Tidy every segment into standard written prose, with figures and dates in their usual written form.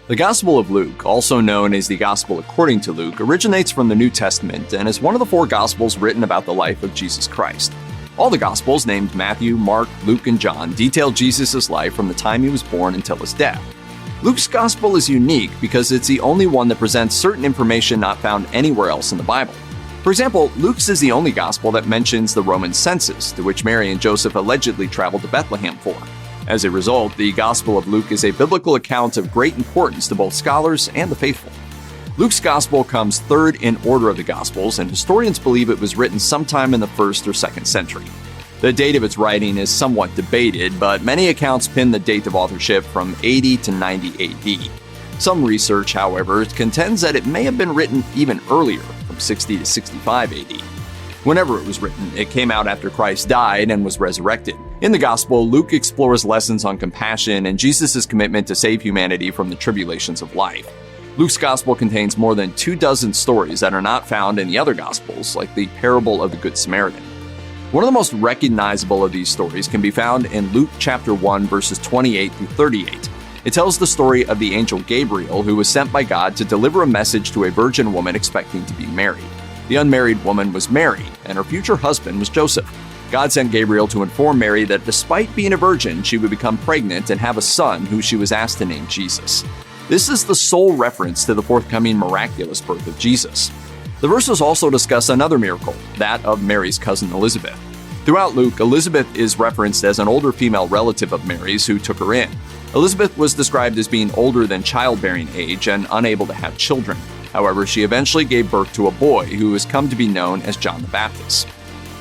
The Gospel of Luke, also known as the Gospel according to Luke, originates from the New Testament and is one of the 4 Gospels written about the life of Jesus Christ. All the Gospels, named Matthew, Mark, Luke, and John, detail Jesus' life from the time he was born until his death. Luke's Gospel is unique because it's the only one that presents certain information not found anywhere else in the Bible. For example, Luke's is the only Gospel that mentions the Roman census, to which Mary and Joseph allegedly traveled to Bethlehem for. As a result, the Gospel of Luke is a biblical account of great importance to both scholars and the faithful. Luke's Gospel comes third in order of the Gospels, and historians believe it was written sometime in the 1st or 2nd century. The date of its writing is somewhat debated, but many accounts pin the date of authorship from 80 to 90 AD. Some research, however, contends that it may have been written even earlier, from 60 to 65 AD. Whenever it was written, it came out after Christ died and was resurrected. In the Gospel, Luke explores lessons on compassion and Jesus' commitment to save humanity from the tribulations of life. Luke's Gospel contains more than 24 stories that are not found in the other Gospels, like the parable of the Good Samaritan. One of the most recognizable of these stories can be found in Luke chapter 1, verses 28 through 38. It tells the story of the angel Gabriel, who was sent by God to deliver a message to a virgin woman expecting to be married. The unmarried woman was Mary, and her future husband was Joseph. God sent Gabriel to inform Mary that despite being a virgin, she would become pregnant and have a son who she was asked to name Jesus. This is the sole reference to the forthcoming miraculous birth of Jesus. The verses also discuss another miracle, that of Mary's cousin Elizabeth. Throughout Luke, Elizabeth is referenced as an older female relative of Mary's who took her in. Elizabeth was described as being older than childbearing age and unable to have children. However, she eventually gave birth to a boy who has come to be known as John the Baptist.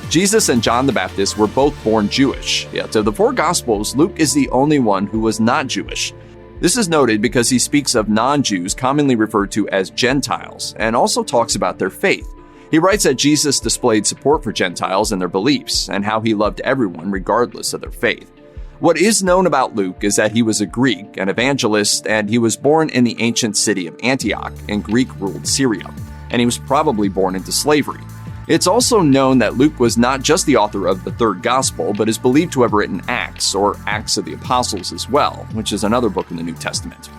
Jesus and John the Baptist were both born Jewish, yet of the 4 Gospels, Luke is the only one who was not Jewish. This is noted because he speaks of non-Jews commonly referred to as Gentiles, and also talks about their faith. He writes that Jesus displayed support for Gentiles and their beliefs, and how he loved everyone regardless of their faith. What is known about Luke is that he was a Greek, an evangelist, and he was born in the ancient city of Antioch in Greek-ruled Syria, and he was probably born into slavery. It's also known that Luke was not just the author of the 3rd Gospel, but is believed to have written Acts, or Acts of the Apostles as well, which is another book in the New Testament.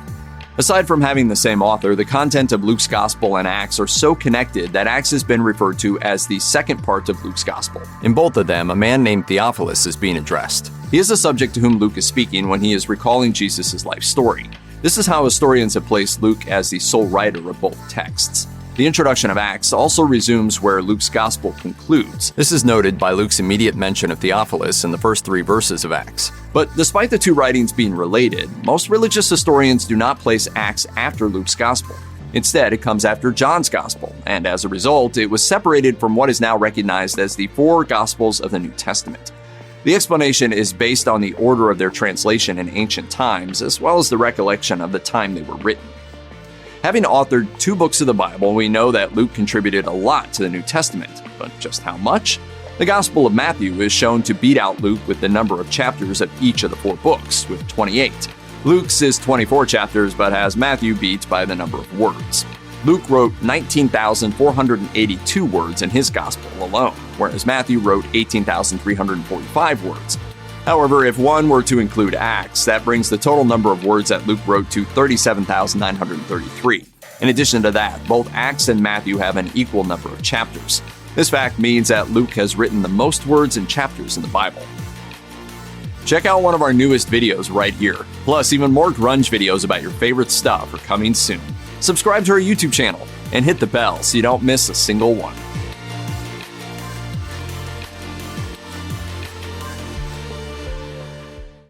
Aside from having the same author, the content of Luke's Gospel and Acts are so connected that Acts has been referred to as the second part of Luke's Gospel. In both of them, a man named Theophilus is being addressed. He is the subject to whom Luke is speaking when he is recalling Jesus' life story. This is how historians have placed Luke as the sole writer of both texts. The introduction of Acts also resumes where Luke's Gospel concludes. This is noted by Luke's immediate mention of Theophilus in the first 3 verses of Acts. But despite the 2 writings being related, most religious historians do not place Acts after Luke's Gospel. Instead, it comes after John's Gospel, and as a result, it was separated from what is now recognized as the 4 Gospels of the New Testament. The explanation is based on the order of their translation in ancient times, as well as the recollection of the time they were written. Having authored 2 books of the Bible, we know that Luke contributed a lot to the New Testament, but just how much? The Gospel of Matthew is shown to beat out Luke with the number of chapters of each of the 4 books, with 28. Luke's is 24 chapters, but has Matthew beat by the number of words. Luke wrote 19,482 words in his Gospel alone, whereas Matthew wrote 18,345 words. However, if one were to include Acts, that brings the total number of words that Luke wrote to 37,933. In addition to that, both Acts and Matthew have an equal number of chapters. This fact means that Luke has written the most words and chapters in the Bible. Check out one of our newest videos right here. Plus, even more grunge videos about your favorite stuff are coming soon. Subscribe to our YouTube channel and hit the bell so you don't miss a single one.